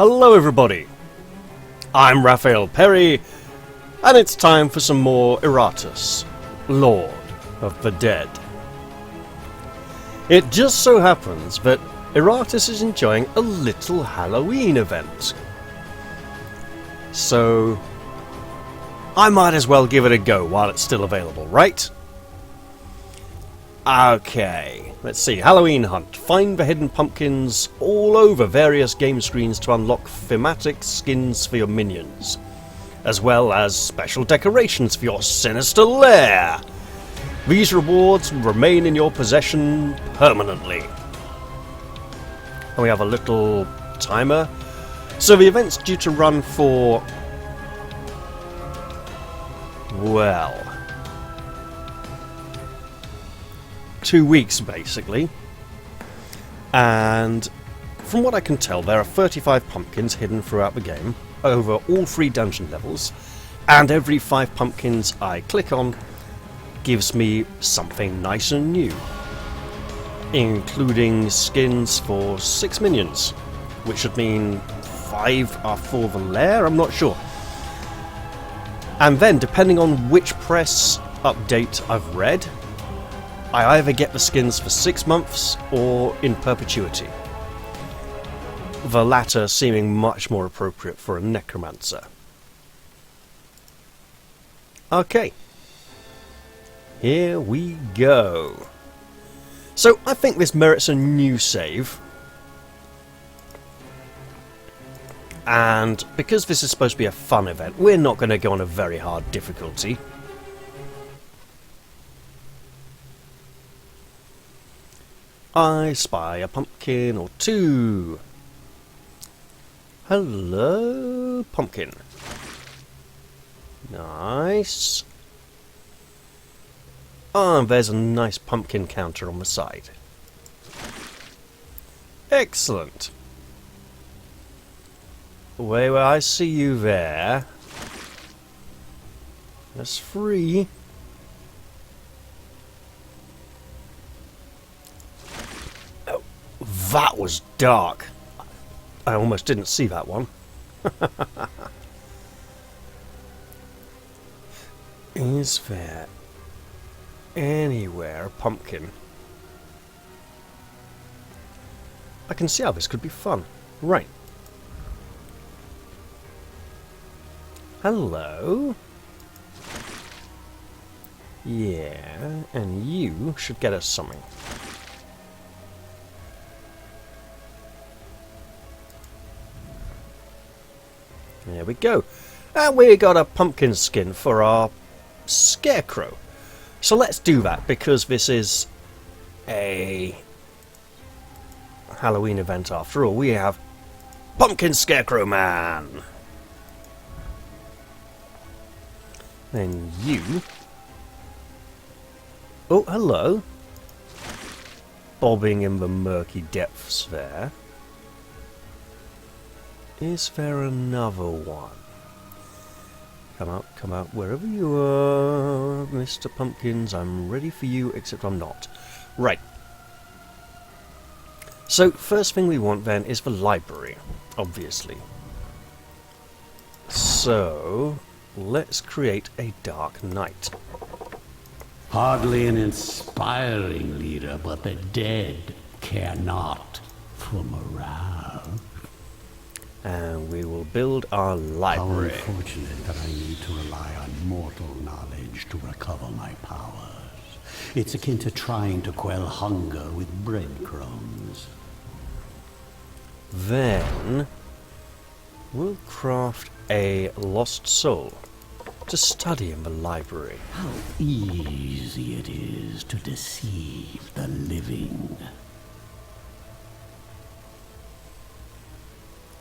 Hello everybody, I'm Raphael Perry, and it's time for some more Iratus, Lord of the Dead. It just so happens that Iratus is enjoying a little Halloween event, so I might as well give it a go while it's still available, right? Okay, let's see. Halloween Hunt. Find the hidden pumpkins all over various game screens to unlock thematic skins for your minions, as well as special decorations for your sinister lair. These rewards will remain in your possession permanently. And we have a little timer. So the event's due to run for, well, 2 weeks basically, and from what I can tell there are 35 pumpkins hidden throughout the game over all 3 dungeon levels, and every 5 pumpkins I click on gives me something nice and new, including skins for 6 minions, which should mean 5 are for the lair, I'm not sure. And then depending on which press update I've read, I either get the skins for 6 months or in perpetuity. The latter seeming much more appropriate for a necromancer. Okay. Here we go. So I think this merits a new save. And because this is supposed to be a fun event, we're not going to go on a very hard difficulty. I spy a pumpkin or 2. Hello, pumpkin. Nice. Ah, and there's a nice pumpkin counter on the side. Excellent. Wait, well, I see you there. That's 3. That was dark. I almost didn't see that one. Is there anywhere a pumpkin? I can see how this could be fun. Right. Hello. Yeah, and you should get us something. There we go. And we got a pumpkin skin for our scarecrow. So let's do that, because this is a Halloween event after all. We have Pumpkin Scarecrow Man. Then you. Oh, hello. Bobbing in the murky depths there. Is there another one? Come out, wherever you are, Mr. Pumpkins. I'm ready for you, except I'm not. Right. So, first thing we want then is the library, obviously. So, let's create a dark knight. Hardly an inspiring leader, but the dead care not for morale. And we will build our library. How unfortunate that I need to rely on mortal knowledge to recover my powers. It's akin to trying to quell hunger with breadcrumbs. Then we'll craft a lost soul to study in the library. How easy it is to deceive the living.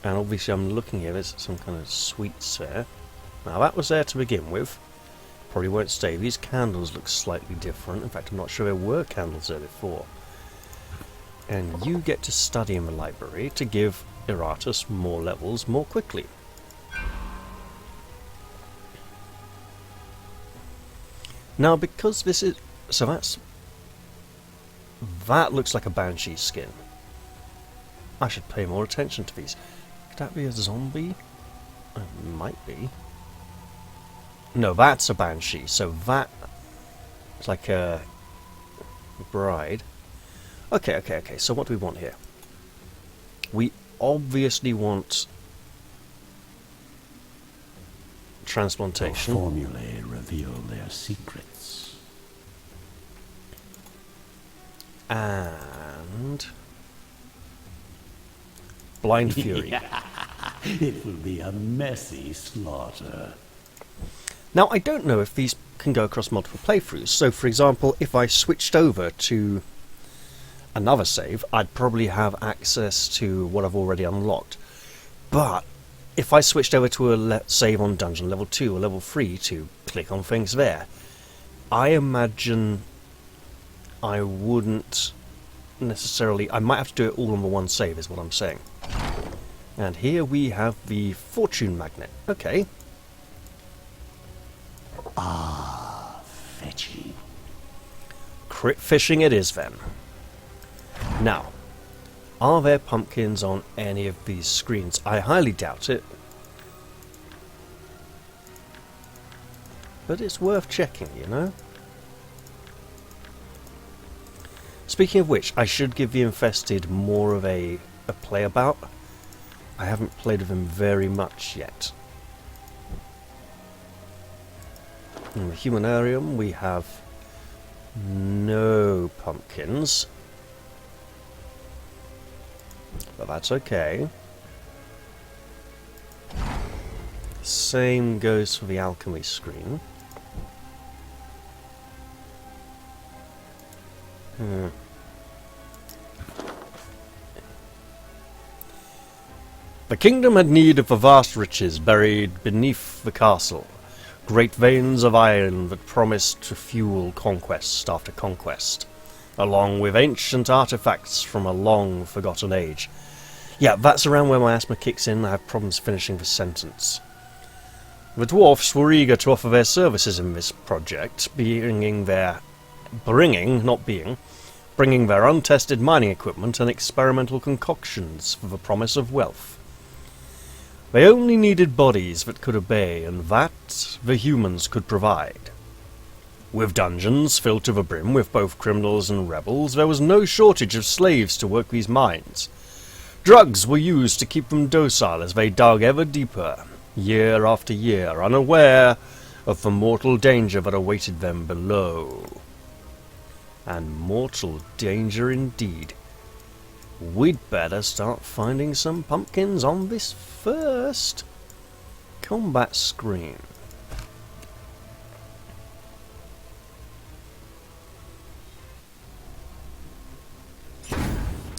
And obviously I'm looking here, there's some kind of sweets there. Now that was there to begin with. Probably won't stay. These candles look slightly different. In fact, I'm not sure there were candles there before. And you get to study in the library to give Iratus more levels more quickly. Now because this is... So that looks like a banshee skin. I should pay more attention to these. that be a zombie? It might be. No, that's a banshee. So that is like a bride. Okay. So what do we want here? We obviously want transplantation. The formulae reveal their secrets. And blind fury. It will be a messy slaughter. Now, I don't know if these can go across multiple playthroughs. So, for example, if I switched over to another save, I'd probably have access to what I've already unlocked. But if I switched over to a save on dungeon level 2 or level 3 to click on things there, I imagine I wouldn't necessarily... I might have to do it all on the one save, is what I'm saying. And here we have the fortune magnet. Okay. Ah, fetching. Crit fishing it is then. Now, are there pumpkins on any of these screens? I highly doubt it. But it's worth checking, you know? Speaking of which, I should give the infested more of a play about. I haven't played with him very much yet. In the humanarium we have no pumpkins. But that's okay. Same goes for the alchemy screen. The kingdom had need of the vast riches buried beneath the castle. Great veins of iron that promised to fuel conquest after conquest, along with ancient artifacts from a long-forgotten age. Yeah, that's around where my asthma kicks in. I have problems finishing the sentence. The dwarfs were eager to offer their services in this project, bringing their untested mining equipment and experimental concoctions for the promise of wealth. They only needed bodies that could obey, and that the humans could provide. With dungeons filled to the brim with both criminals and rebels, there was no shortage of slaves to work these mines. Drugs were used to keep them docile as they dug ever deeper, year after year, unaware of the mortal danger that awaited them below. And mortal danger indeed. We'd better start finding some pumpkins on this first combat screen.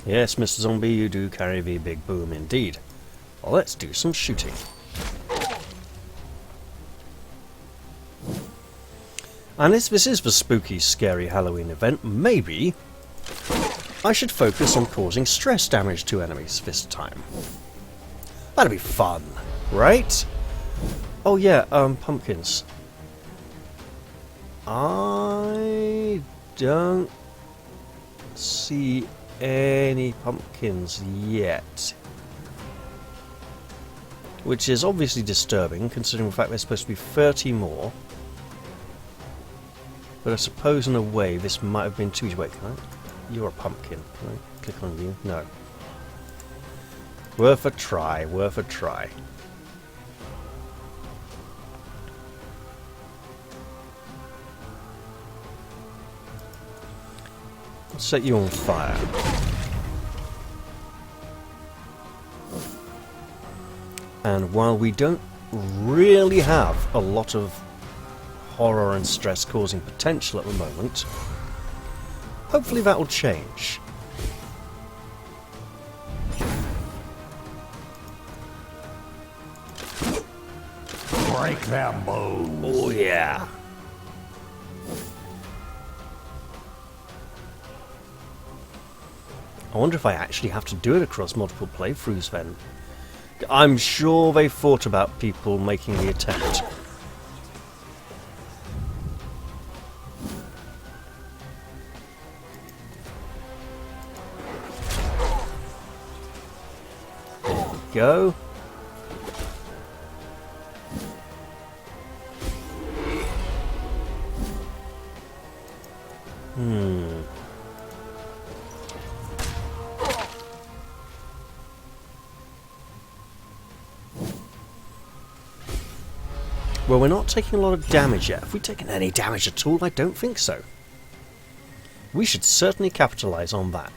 Yes, Mr. Zombie, you do carry the big boom indeed. Well, let's do some shooting. And as this is the spooky, scary Halloween event, maybe I should focus on causing stress damage to enemies this time. That'd be fun, right? Oh yeah, pumpkins. I don't see any pumpkins yet. Which is obviously disturbing, considering the fact there's supposed to be 30 more. But I suppose in a way this might have been too easy. Wait, can I? You're a pumpkin. Can I click on you? No. Worth a try, worth a try. Let's set you on fire. And while we don't really have a lot of horror and stress causing potential at the moment, hopefully that will change. Break their bones. Oh yeah. I wonder if I actually have to do it across multiple playthroughs then. I'm sure they thought about people making the attempt. There we go. Well, we're not taking a lot of damage yet. Have we taken any damage at all? I don't think so. We should certainly capitalise on that.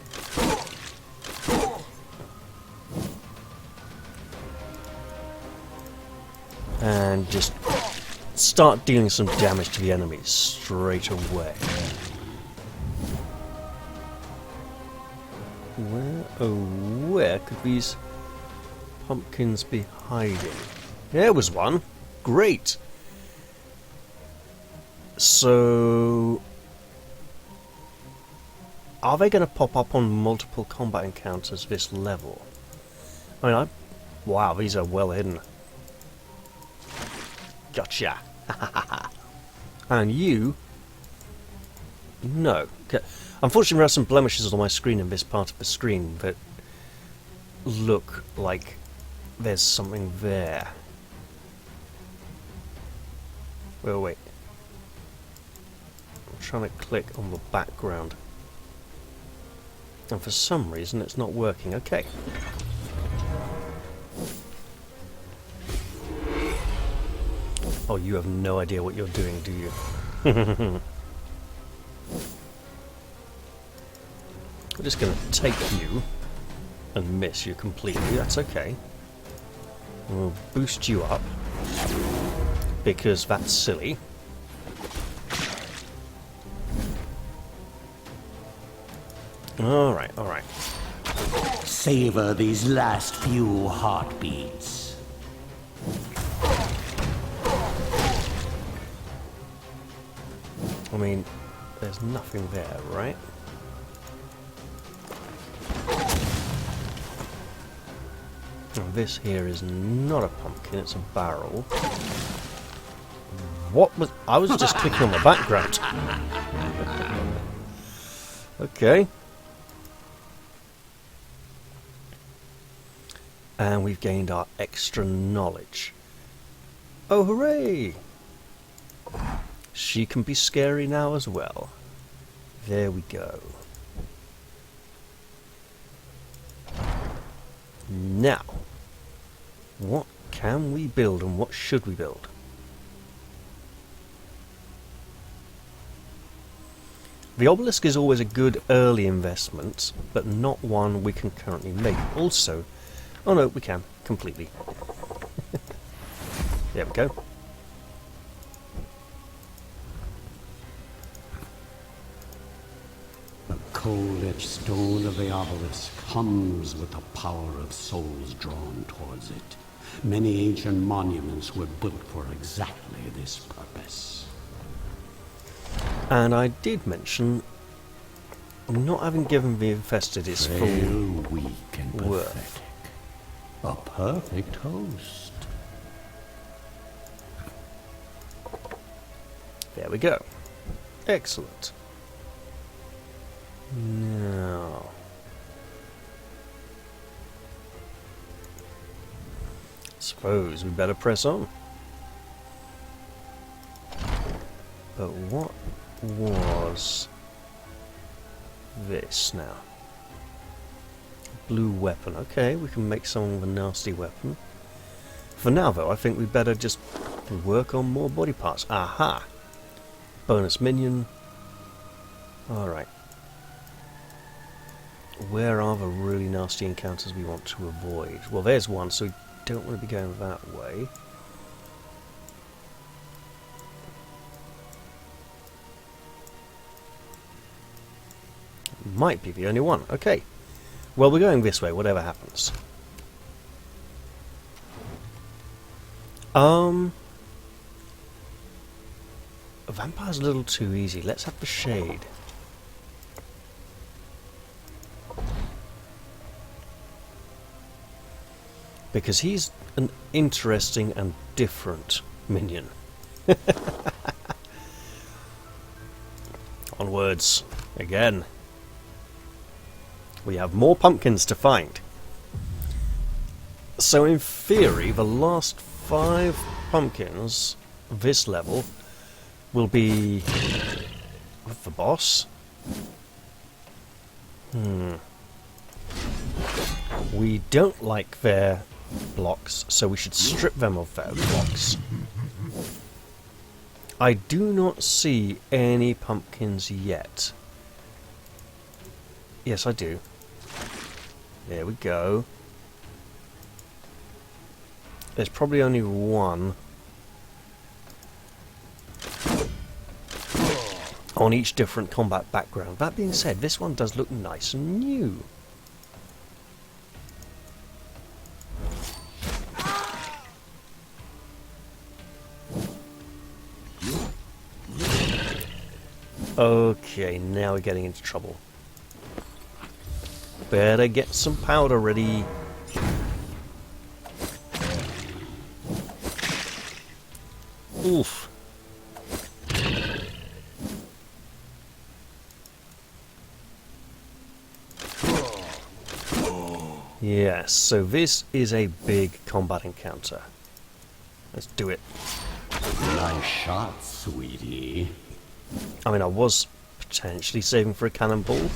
And just start dealing some damage to the enemies straight away. Where could these pumpkins be hiding? There was one. Great. So, are they going to pop up on multiple combat encounters this level? I mean, wow, these are well hidden. Gotcha. And you? No. Unfortunately, there are some blemishes on my screen in this part of the screen that look like there's something there. Well, wait. I'm trying to click on the background. And for some reason it's not working. Okay. Oh, you have no idea what you're doing, do you? We're just going to take you and miss you completely. That's okay. We'll boost you up because that's silly. Alright, alright. Savor these last few heartbeats. I mean, there's nothing there, right? Now, this here is not a pumpkin, it's a barrel. What was... I was just clicking on the background. Okay. And we've gained our extra knowledge. Oh, hooray! She can be scary now as well. There we go. Now, what can we build and what should we build? The obelisk is always a good early investment, but not one we can currently make. Also, oh no, we can, completely. There we go. The cold-edged stone of the obelisk hums with the power of souls drawn towards it. Many ancient monuments were built for exactly this purpose. And I did mention not having given the infested its Frail, full weak, and worth. pathetic. A perfect host. There we go. Excellent. Now, suppose we better press on. But what was this now? Blue weapon. Okay, we can make some of a nasty weapon. For now, though, I think we better just work on more body parts. Aha! Bonus minion. Alright. Where are the really nasty encounters we want to avoid? Well, there's one, so we don't want to be going that way. Might be the only one. Okay. Well, we're going this way, whatever happens. A vampire's a little too easy. Let's have the shade. Because he's an interesting and different minion. Onwards. Again. We have more pumpkins to find. So in theory, the last 5 pumpkins of this level will be with the boss. We don't like their blocks, so we should strip them of their blocks. I do not see any pumpkins yet. Yes, I do. There we go. There's probably only one on each different combat background. That being said, this one does look nice and new. Okay, now we're getting into trouble. Better get some powder ready. Oof. Yes, so this is a big combat encounter. Let's do it. Nice shot, sweetie. I mean, I was potentially saving for a cannonball.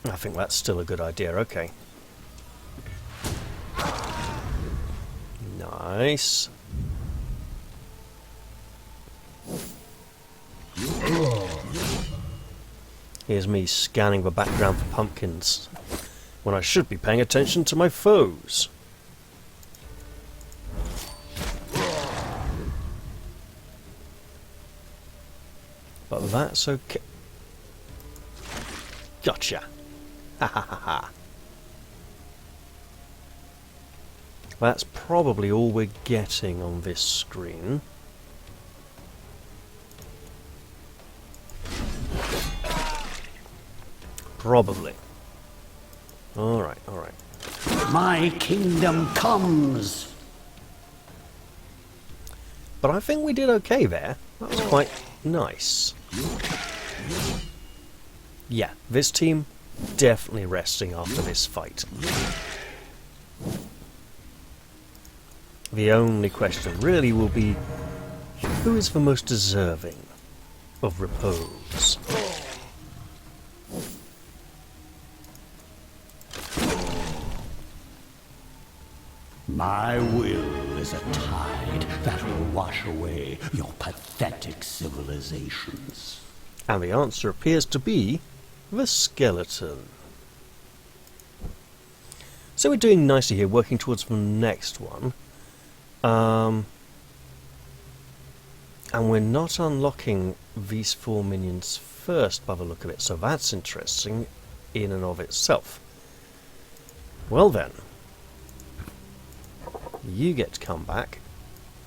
I think that's still a good idea, okay. Nice. Here's me scanning the background for pumpkins, when I should be paying attention to my foes. But that's okay. Gotcha. Ha ha ha ha. That's probably all we're getting on this screen. Probably. Alright, alright. My kingdom comes! But I think we did okay there. That was quite nice. Yeah, this team definitely resting after this fight. The only question really will be, who is the most deserving of repose? My will is a tide that will wash away your pathetic civilizations. And the answer appears to be the skeleton. So we're doing nicely here, working towards the next one. And we're not unlocking these 4 minions first by the look of it, so that's interesting in and of itself. Well then, you get to come back,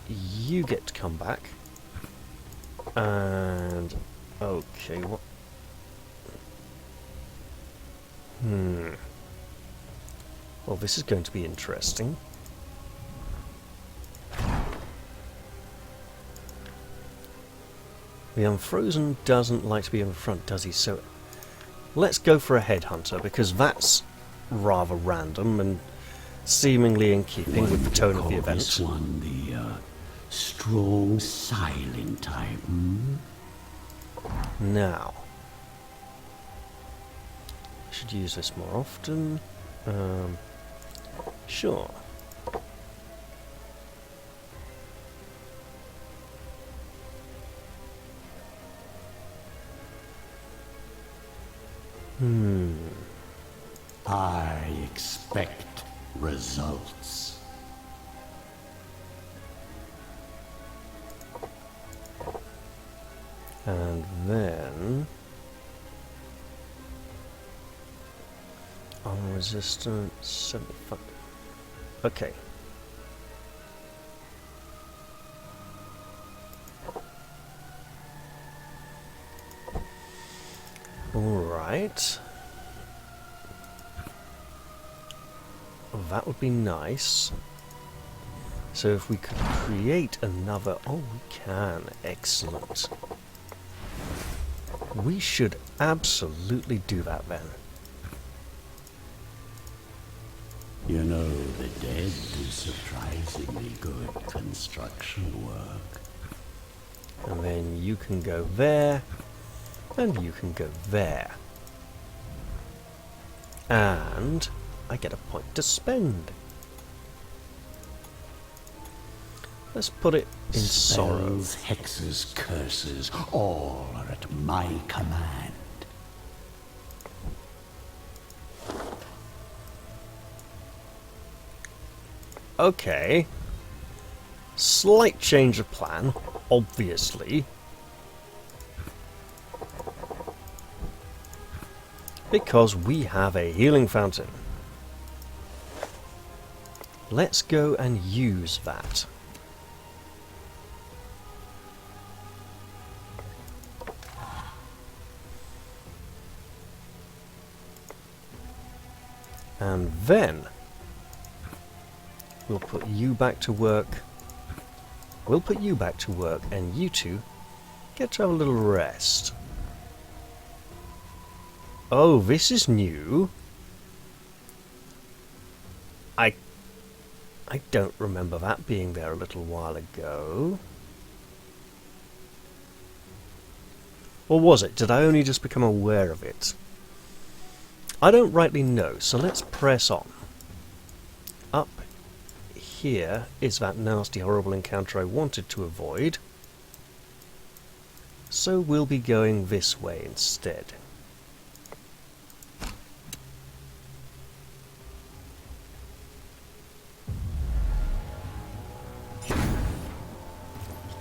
you get to come back, and okay, what? Well, this is going to be interesting. The Unfrozen doesn't like to be in the front, does he? So let's go for a headhunter, because that's rather random and seemingly in keeping with the tone of the event. This one, the strong, silent type. Now, I should use this more often. Sure. I expect results. And then on resistance 75. Okay. Alright. That would be nice. So if we could create another... Oh, we can. Excellent. We should absolutely do that then. You know, the dead do surprisingly good construction work. And then you can go there, and you can go there. And I get a point to spend. Let's put it in sorrow. Spells, hexes, curses, all are at my command. Okay. Slight change of plan, obviously. Because we have a healing fountain. Let's go and use that. And then we'll put you back to work. We'll put you back to work, and you two get to have a little rest. Oh, this is new. I don't remember that being there a little while ago. Or was it? Did I only just become aware of it? I don't rightly know, so let's press on. Up here is that nasty, horrible encounter I wanted to avoid. So we'll be going this way instead.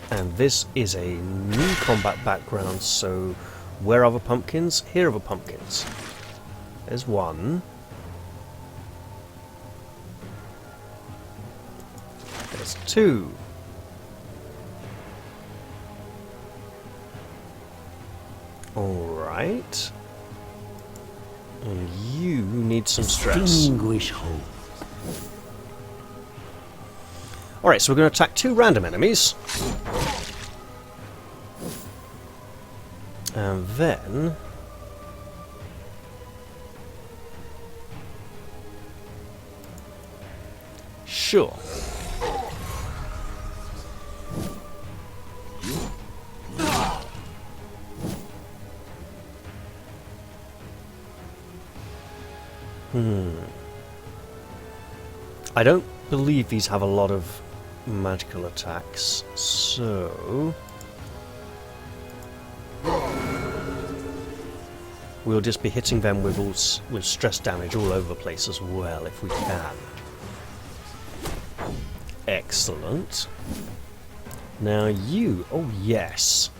And this is a new combat background, so where are the pumpkins? Here are the pumpkins. There's one. There's two. Alright. And you need some stress. Distinguish hope. Alright, so we're going to attack two random enemies. And then... Sure. I don't believe these have a lot of magical attacks, so... We'll just be hitting them with stress damage all over the place as well, if we can. Excellent. Now you... Oh, yes.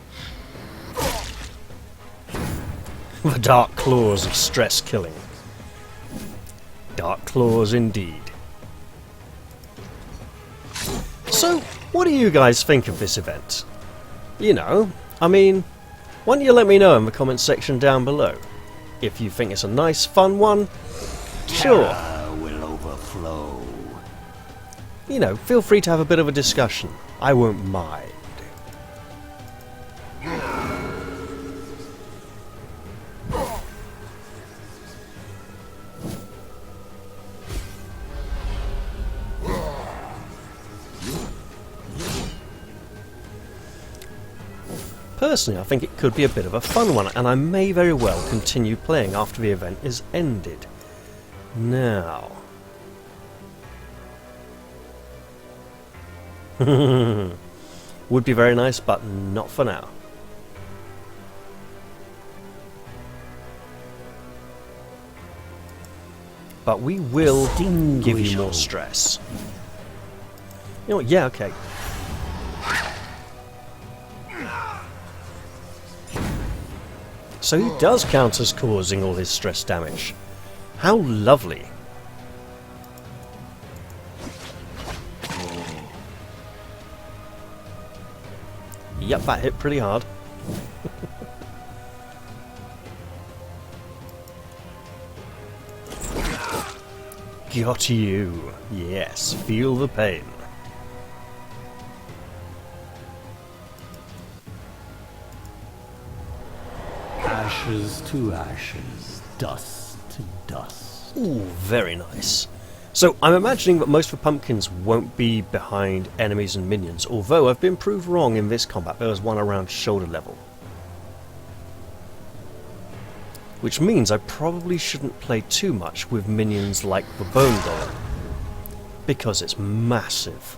The dark claws of stress killing. Dark claws indeed. So, what do you guys think of this event? You know, I mean, why don't you let me know in the comments section down below? If you think it's a nice, fun one, sure. Terror will overflow. You know, feel free to have a bit of a discussion. I won't mind. Personally, I think it could be a bit of a fun one, and I may very well continue playing after the event is ended. Now... would be very nice, but not for now. But we will give you more stress. You know what? Yeah, okay. So he does count as causing all his stress damage. How lovely. Yep, that hit pretty hard. Got you. Yes, feel the pain. Ashes to ashes, dust to dust. Ooh, very nice. So I'm imagining that most of the pumpkins won't be behind enemies and minions, although I've been proved wrong in this combat. There was one around shoulder level. Which means I probably shouldn't play too much with minions like the Bone Golem, because it's massive.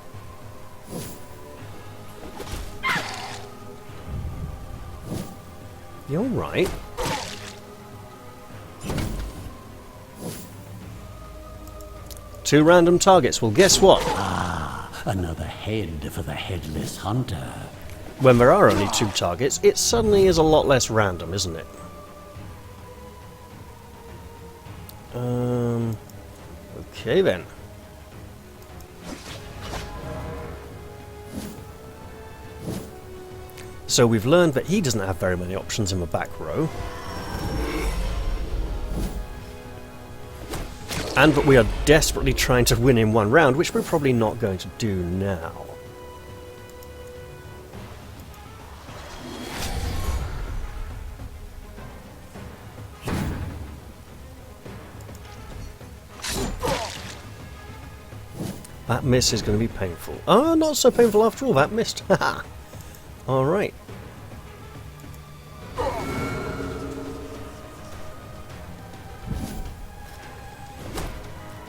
You alright? Two random targets. Well, guess what? Ah, another head for the headless hunter. When there are only two targets, it suddenly is a lot less random, isn't it? Okay then. So we've learned that he doesn't have very many options in the back row. And that we are desperately trying to win in one round, which we're probably not going to do now. That miss is going to be painful. Oh, not so painful after all, that missed. Haha. Alright.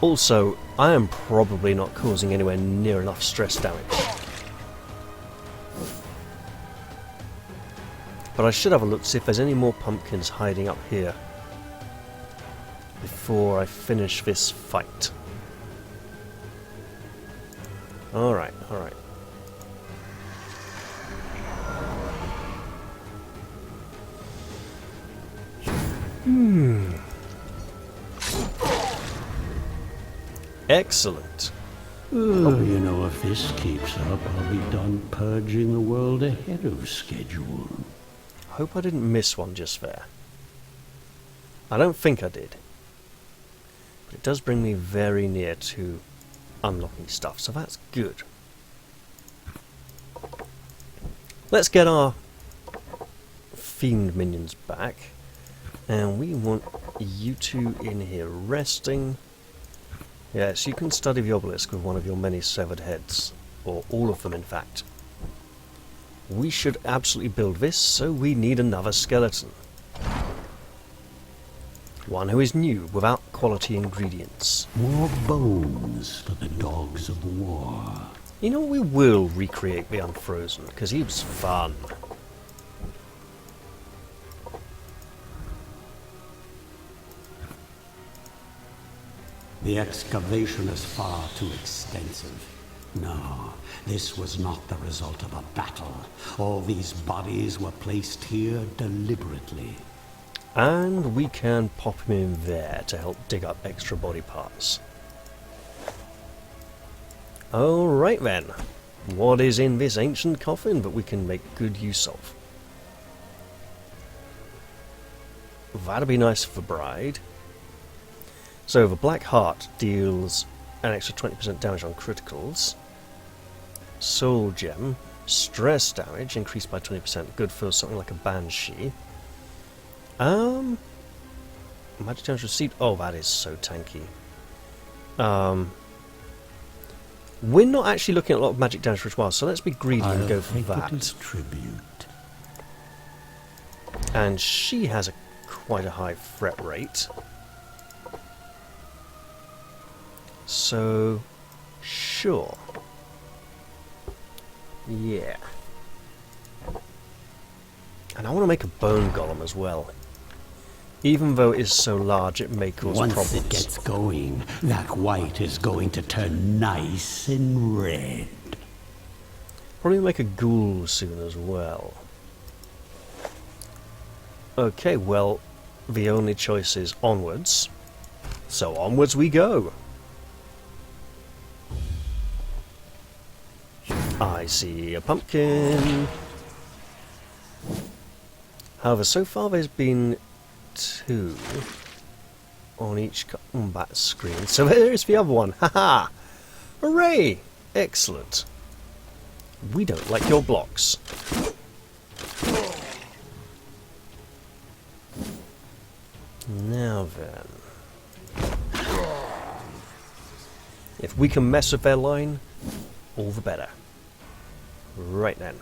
Also, I am probably not causing anywhere near enough stress damage. But I should have a look to see if there's any more pumpkins hiding up here before I finish this fight. Alright, alright. Excellent. Oh, you know, if this keeps up, I'll be done purging the world ahead of schedule. Hope I didn't miss one just there. I don't think I did. But it does bring me very near to unlocking stuff, so that's good. Let's get our fiend minions back. And we want you two in here resting. Yes, you can study the obelisk with one of your many severed heads. Or all of them, in fact. We should absolutely build this, so we need another skeleton. One who is new, without quality ingredients. More bones for the dogs of war. You know, we will recreate the Unfrozen, because he was fun. The excavation is far too extensive. No, this was not the result of a battle. All these bodies were placed here deliberately. And we can pop him in there to help dig up extra body parts. Alright then. What is in this ancient coffin that we can make good use of? That'd be nice for the bride. So the Black Heart deals an extra 20% damage on criticals. Soul Gem, stress damage increased by 20%, good for something like a Banshee. Magic damage received. Oh, that is so tanky. We're not actually looking at a lot of magic damage for a while, so let's be greedy and go for that. Tribute. And she has quite a high threat rate. So, sure. Yeah. And I want to make a bone golem as well. Even though it is so large, it may cause problems. Once it gets going, that white is going to turn nice and red. Probably make a ghoul soon as well. Okay, well, the only choice is onwards. So onwards we go. I see a pumpkin. However, so far there's been 2 on each combat screen. So there's the other one. Haha! Hooray! Excellent. We don't like your blocks. Now then. If we can mess with their line, all the better. Right then.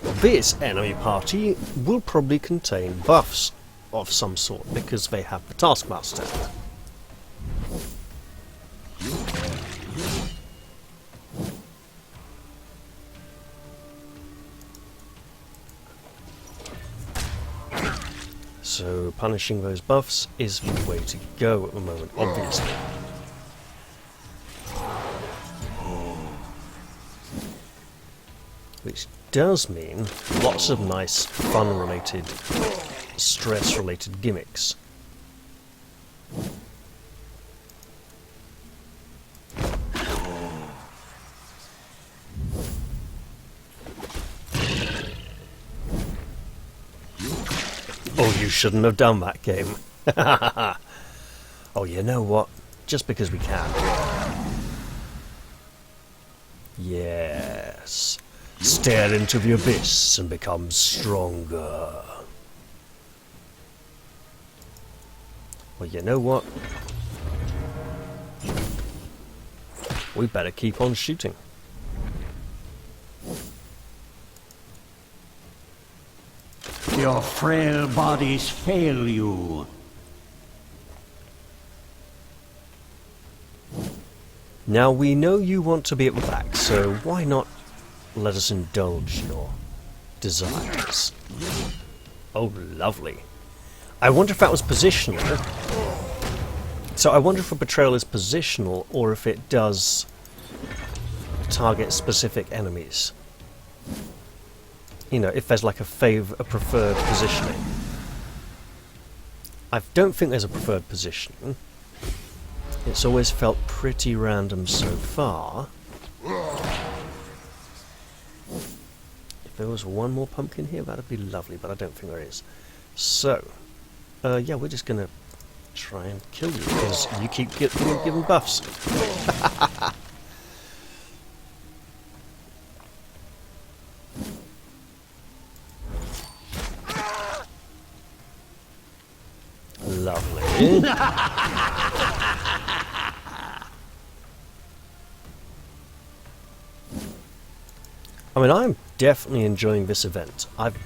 This enemy party will probably contain buffs of some sort because they have the Taskmaster. So punishing those buffs is the way to go at the moment, obviously. Which does mean lots of nice fun-related, stress-related gimmicks. Oh, you shouldn't have done that, game. Oh, you know what? Just because we can. Yes. Stare into the abyss and become stronger. Well, you know what? We better keep on shooting. Your frail bodies fail you. Now, we know you want to be at the back, so why not let us indulge your desires? Oh, lovely. I wonder if that was positional. So I wonder if a betrayal is positional, or if it does target specific enemies. You know, if there's like a preferred positioning. I don't think there's a preferred positioning. It's always felt pretty random so far. If there was one more pumpkin here, that'd be lovely, but I don't think there is. So, yeah, we're just gonna try and kill you, because you keep giving buffs. Lovely. I mean, I'm definitely enjoying this event. I've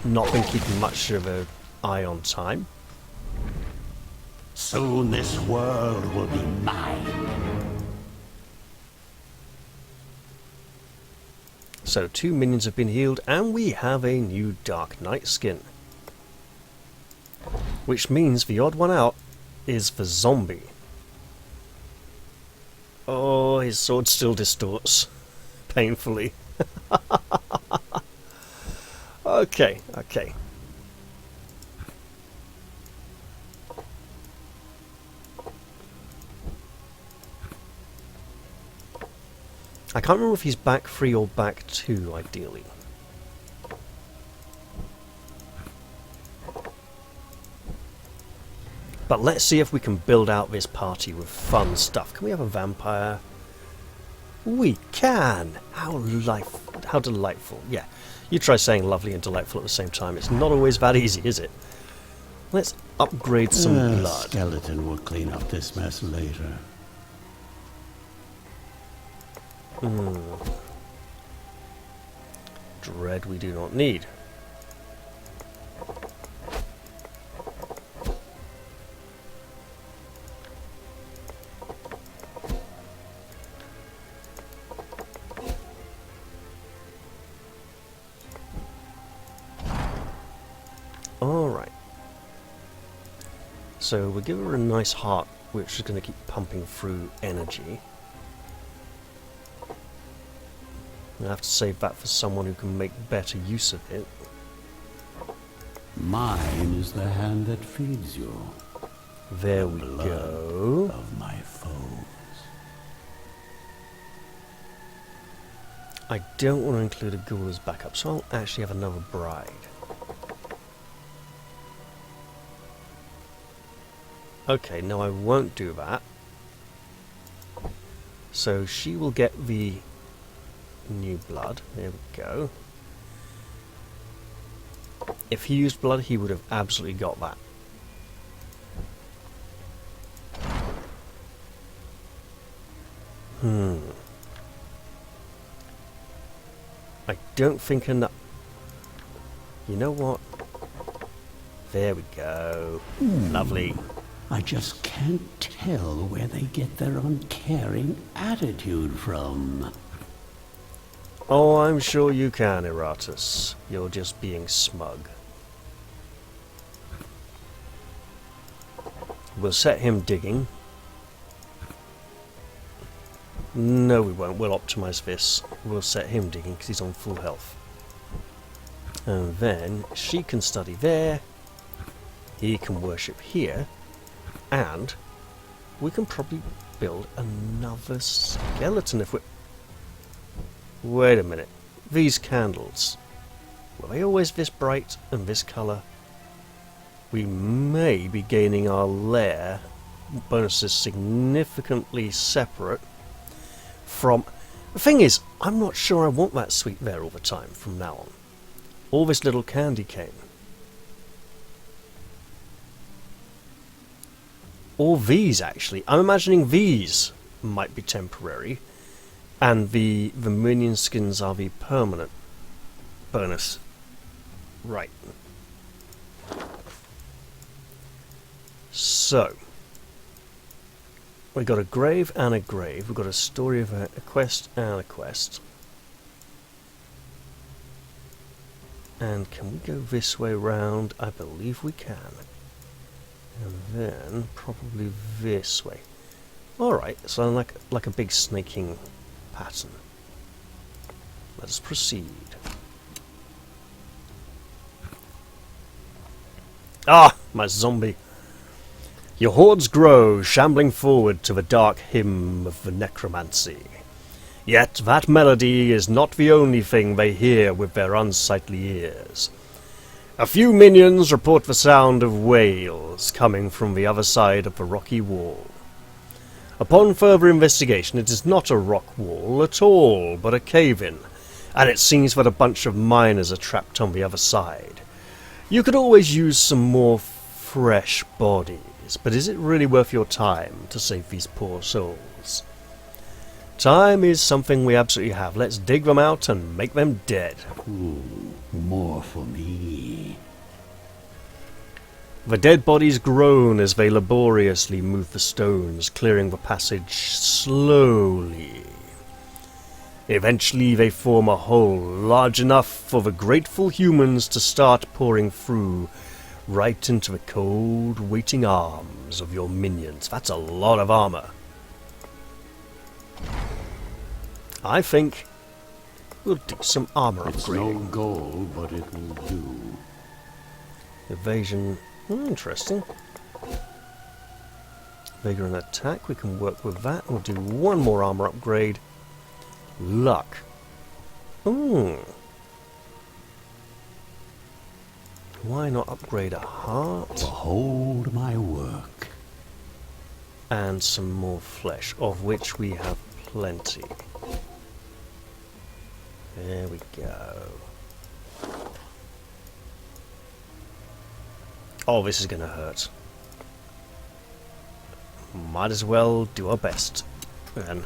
not been keeping much of an eye on time. Soon this world will be mine. So 2 minions have been healed, and we have a new Dark Knight skin. Which means the odd one out is the zombie. Oh, his sword still distorts. Painfully. Okay. I can't remember if he's back 3 or back 2, ideally. But let's see if we can build out this party with fun stuff. Can we have a vampire? We can! How delightful. Yeah, you try saying lovely and delightful at the same time. It's not always that easy, is it? Let's upgrade some blood. Skeleton will clean up this mess later. Dread we do not need. Alright. So we'll give her a nice heart, which is going to keep pumping through energy. I'll have to save that for someone who can make better use of it. Mine is the hand that feeds you. There we go. Of my foes. I don't want to include a ghoul as backup, so I'll actually have another bride. Okay, no, I won't do that. So she will get the new blood. There we go. If he used blood, he would have absolutely got that. I don't think enough. You know what? There we go. Lovely. I just can't tell where they get their uncaring attitude from. Oh, I'm sure you can, Iratus. You're just being smug. We'll set him digging. No, we won't. We'll optimize this. We'll set him digging because he's on full health. And then she can study there. He can worship here. And we can probably build another skeleton if we... Wait a minute. These candles. Were they always this bright and this colour? We may be gaining our lair bonuses significantly separate from... The thing is, I'm not sure I want that sweet there all the time from now on. All this little candy cane. Or these, actually. I'm imagining these might be temporary. And the minion skins are the permanent bonus. Right. So. We got a grave and a grave. We've got a story of a quest and a quest. And can we go this way round? I believe we can. And then probably this way. Alright, so like a big snaking pattern. Let us proceed. Ah, my zombie. Your hordes grow, shambling forward to the dark hymn of the necromancy. Yet that melody is not the only thing they hear with their unsightly ears. A few minions report the sound of wails coming from the other side of the rocky wall. Upon further investigation, it is not a rock wall at all, but a cave-in, and it seems that a bunch of miners are trapped on the other side. You could always use some more fresh bodies, but is it really worth your time to save these poor souls? Time is something we absolutely have. Let's dig them out and make them dead. Ooh, more for me. The dead bodies groan as they laboriously move the stones, clearing the passage slowly. Eventually they form a hole large enough for the grateful humans to start pouring through, right into the cold, waiting arms of your minions. That's a lot of armor. I think we'll do some armor upgrading. It's no goal, but it will do. Evasion. Interesting. Vigor and attack, we can work with that. We'll do one more armor upgrade. Luck. Why not upgrade a heart? Behold my work. And some more flesh, of which we have plenty. There we go. Oh, this is going to hurt. Might as well do our best, then.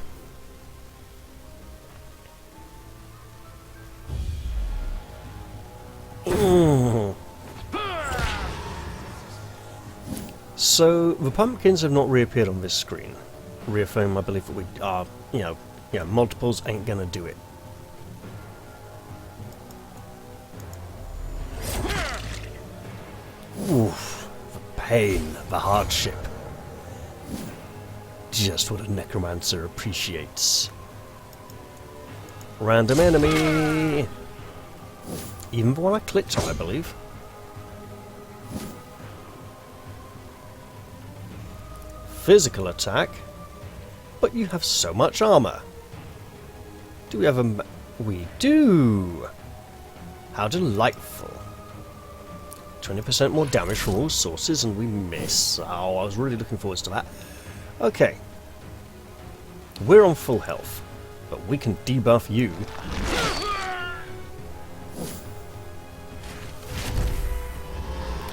So, the pumpkins have not reappeared on this screen. Reaffirm my belief that we are, multiples ain't gonna do it. Oof, the pain, the hardship. Just what a necromancer appreciates. Random enemy! Even the one I clicked on, I believe. Physical attack? But you have so much armor. Do we have a... We do! How delightful. 20% more damage from all sources, and we miss. Oh, I was really looking forward to that. Okay. We're on full health, but we can debuff you.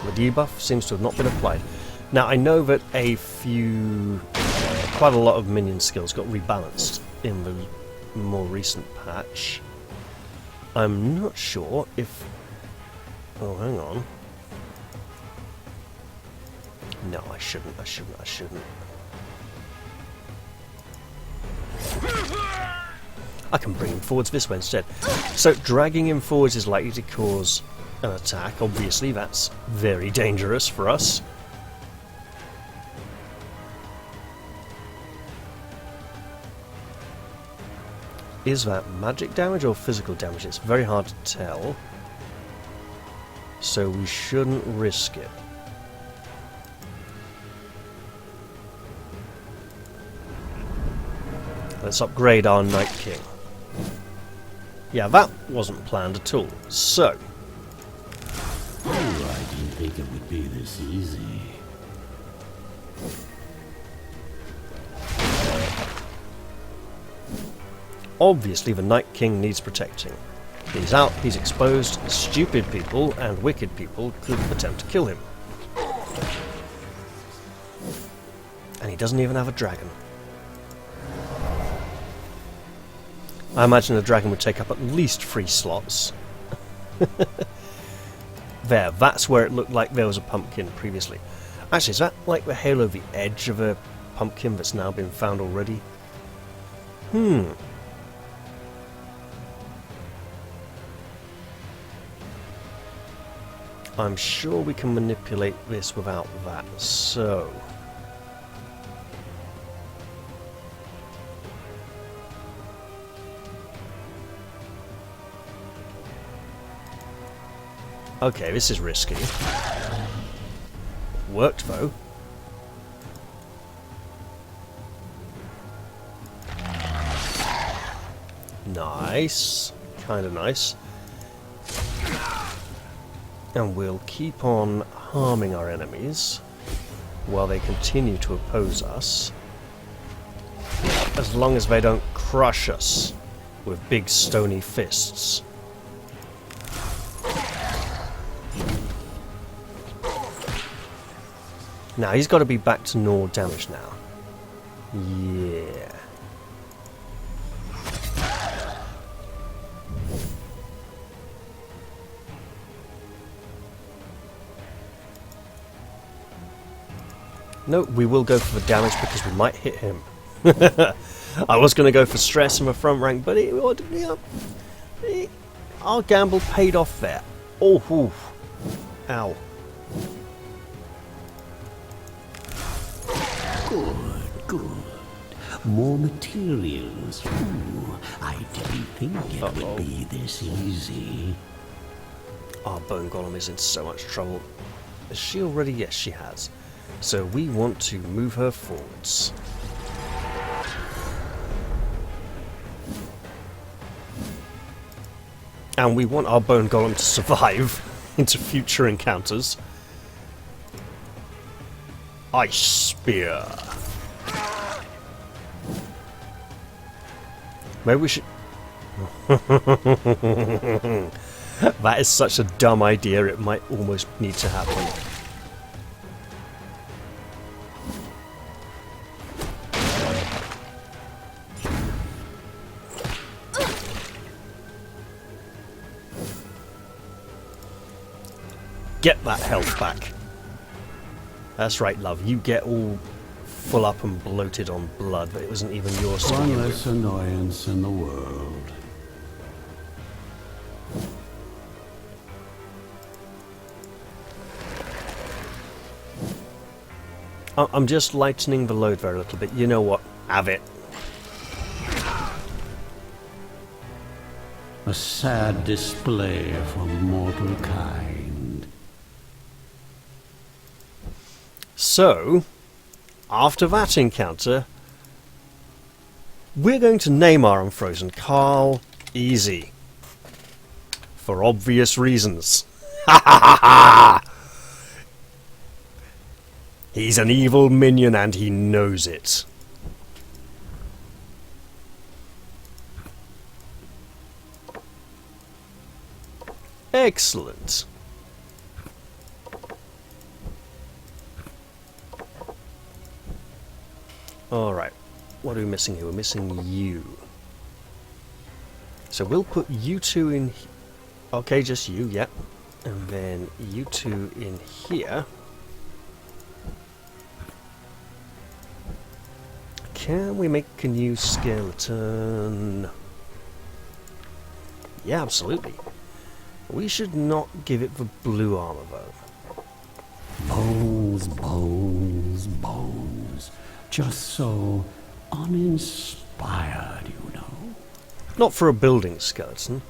The debuff seems to have not been applied. Now, I know that quite a lot of minion skills got rebalanced in the more recent patch. I'm not sure if... Oh, hang on. No, I shouldn't. I can bring him forwards this way instead. So dragging him forwards is likely to cause an attack. Obviously, that's very dangerous for us. Is that magic damage or physical damage? It's very hard to tell. So we shouldn't risk it. Let's upgrade our Night King. Yeah, that wasn't planned at all. So... Oh, I didn't think it would be this easy. Obviously, the Night King needs protecting. He's out, he's exposed, stupid people and wicked people could attempt to kill him. And he doesn't even have a dragon. I imagine a dragon would take up at least 3 slots. There, that's where it looked like there was a pumpkin previously. Actually, is that like the halo of the edge of a pumpkin that's now been found already? I'm sure we can manipulate this without that, so... Okay, this is risky. Worked, though. Nice. Kinda nice. And we'll keep on harming our enemies while they continue to oppose us. As long as they don't crush us with big stony fists. Now, he's got to be back to normal damage now. Yeah. No, we will go for the damage because we might hit him. I was going to go for stress in the front rank, but our gamble paid off there. Oh, oof. Ow. Good. More materials. Ooh, I didn't think it would be this easy. Our bone golem is in so much trouble. Is she already? Yes, she has. So we want to move her forwards. And we want our bone golem to survive into future encounters. Ice Spear. Maybe we should... That is such a dumb idea, it might almost need to happen. Get that health back. That's right, love. You get all full up and bloated on blood, but it wasn't even yours to begin with. One less annoyance in the world. I'm just lightening the load there a little bit. You know what? Have it. A sad display for mortal kind. So, after that encounter, we're going to name our unfrozen Carl Easy. For obvious reasons. Ha ha ha ha! He's an evil minion and he knows it. Excellent. Alright. What are we missing here? We're missing you. So we'll put you two in... Okay, just you, yep. And then you two in here. Can we make a new skeleton? Yeah, absolutely. We should not give it the blue armor, though. Bones, bones, bones. Just so uninspired, you know. Not for a building skeleton.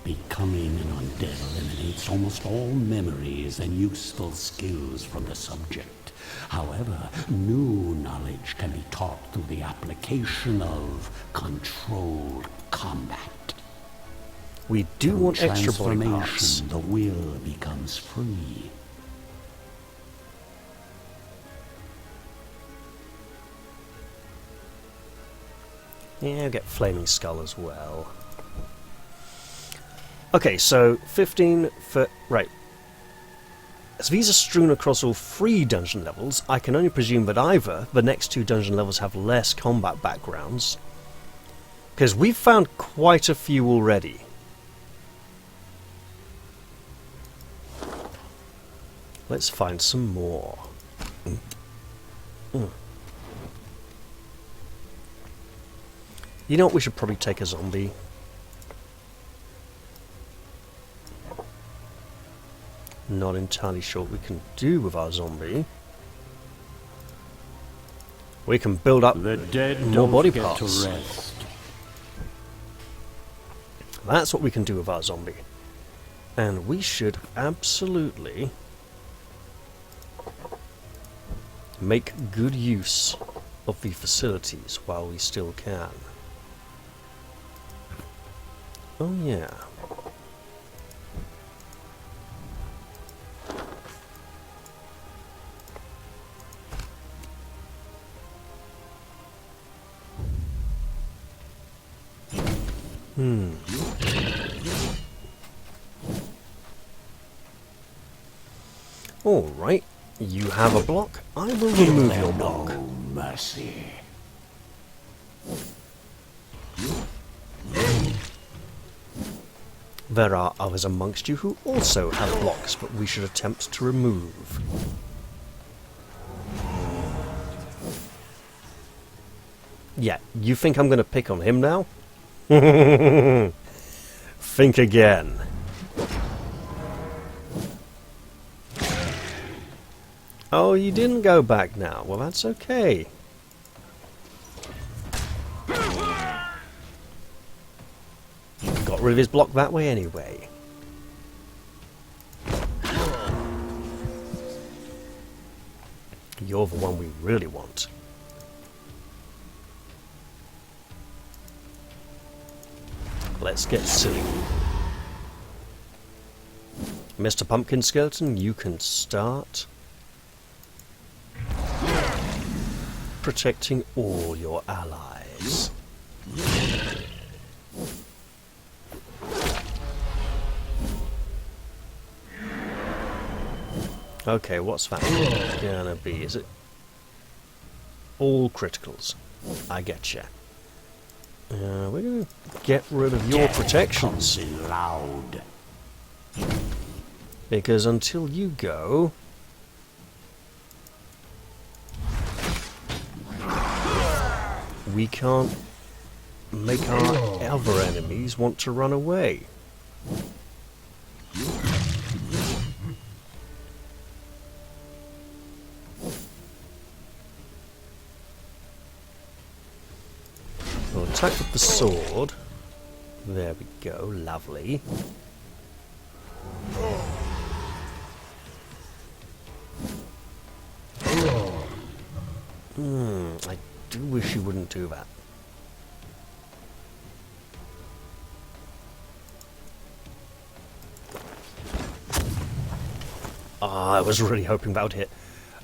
Becoming an undead eliminates almost all memories and useful skills from the subject. However, new knowledge can be taught through the application of controlled combat. We do want extra body parts. Transformation, the will becomes free. Yeah, get Flaming Skull as well. Okay, so 15 for... Right. As these are strewn across all 3 dungeon levels, I can only presume that either the next 2 dungeon levels have less combat backgrounds. Because we've found quite a few already. Let's find some more. You know what, we should probably take a zombie. Not entirely sure what we can do with our zombie. We can build up The dead more don't body get parts. to rest. That's what we can do with our zombie. And we should absolutely make good use of the facilities while we still can. Oh yeah. Alright, you have a block. I will remove your block. No mercy. There are others amongst you who also have blocks that we should attempt to remove. Yeah, you think I'm going to pick on him now? Think again. Oh, you didn't go back now. Well, that's okay. Got rid of his block that way anyway. You're the one we really want. Let's get silly. Mr. Pumpkin Skeleton, you can start protecting all your allies. Okay, what's that gonna be? Is it all criticals? I getcha. We're gonna get rid of your protections. Loud. Because until you go, we can't make our other enemies want to run away. We'll attack with the sword. There we go, lovely. I do wish you wouldn't do that. I was really hoping that would hit.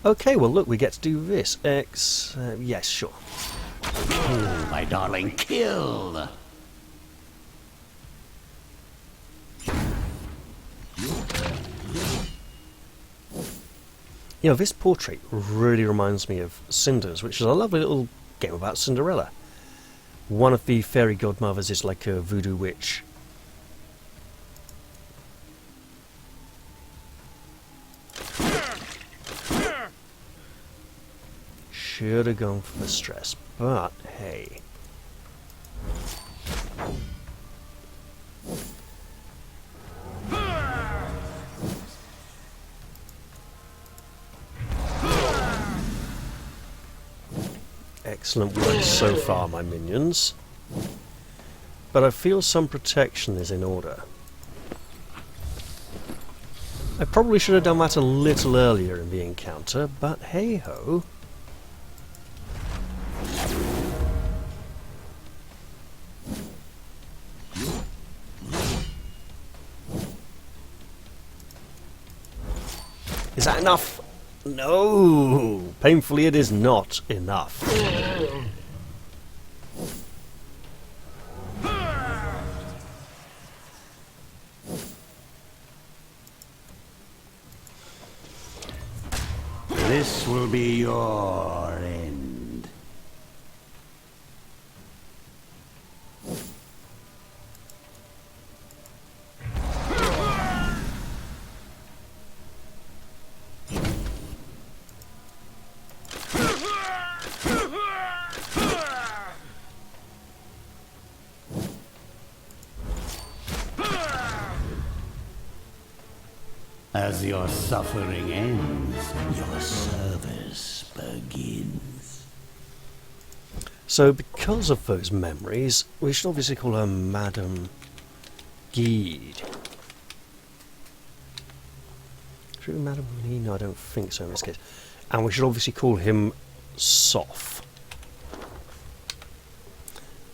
Okay, well look, we get to do this. Yes, sure. Oh, my darling, kill! You know, this portrait really reminds me of Cinder's, which is a lovely little game about Cinderella. One of the fairy godmothers is like a voodoo witch. Should have gone for the stress, but hey. Excellent work so far, my minions. But I feel some protection is in order. I probably should have done that a little earlier in the encounter, but hey-ho. Is that enough? No! Painfully it is not enough. This will be your end. As your suffering ends, your service begins. So, because of those memories, we should obviously call her Madame Guide. Should we Madame Guide? No, I don't think so in this case. And we should obviously call him Soph.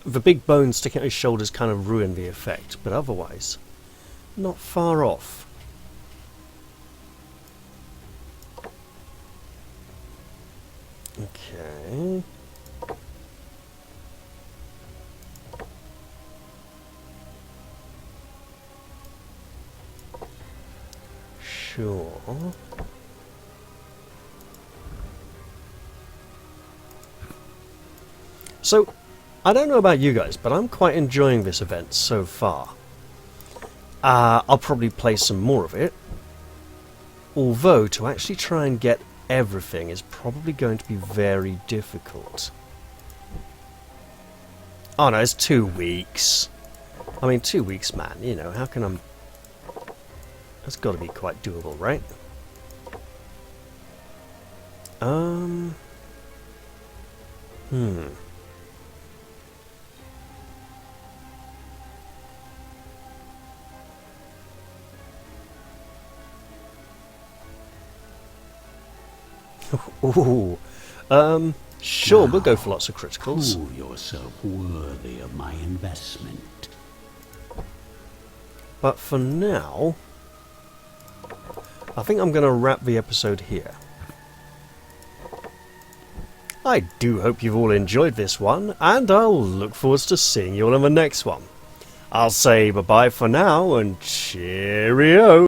The big bone sticking out his shoulders kind of ruined the effect, but otherwise, not far off. Okay. Sure. So, I don't know about you guys, but I'm quite enjoying this event so far. I'll probably play some more of it. Although, to actually try and get everything is probably going to be very difficult. Oh no, it's 2 weeks. I mean, 2 weeks, man. You know, how can I... That's got to be quite doable, right? Ooh. Sure, we'll go for lots of criticals. Prove yourself worthy of my investment. But for now, I think I'm going to wrap the episode here. I do hope you've all enjoyed this one, and I'll look forward to seeing you all in the next one. I'll say bye-bye for now, and cheerio!